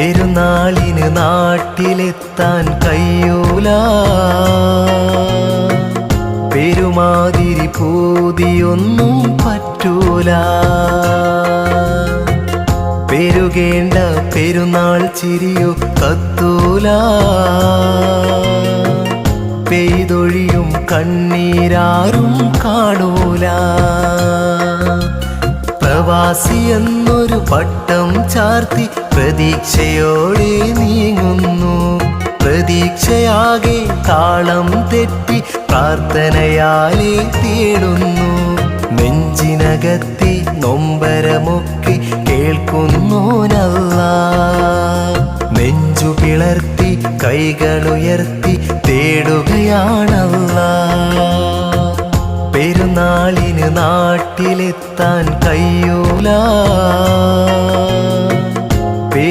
പെരുന്നാളിന് നാട്ടിലെത്താൻ കഴിയൂല, പെരുമാതിരി പൂതിയൊന്നും പറ്റൂല. പെരുകേണ്ട പെരുന്നാൾ ചിരിയോ കത്തൂല, പെയ്തൊഴിയും കണ്ണീരാരും കാണൂല. പ്രവാസി എന്നൊരു പട്ടം ചാർത്തി പ്രതീക്ഷയോടെ നീങ്ങുന്നു. പ്രതീക്ഷയാകെ താളം തെറ്റി പ്രാർത്ഥനയാലെ തേടുന്നു. നെഞ്ചിനകത്തെ നൊമ്പരമൊക്കെ കേൾക്കുന്നോനല്ലാ. നെഞ്ചു പിളർത്തി കൈകളുയർത്തി തേടുകയാണല്ലാ. പെരുന്നാളിന് നാട്ടിലെത്താൻ കഴിയൂല.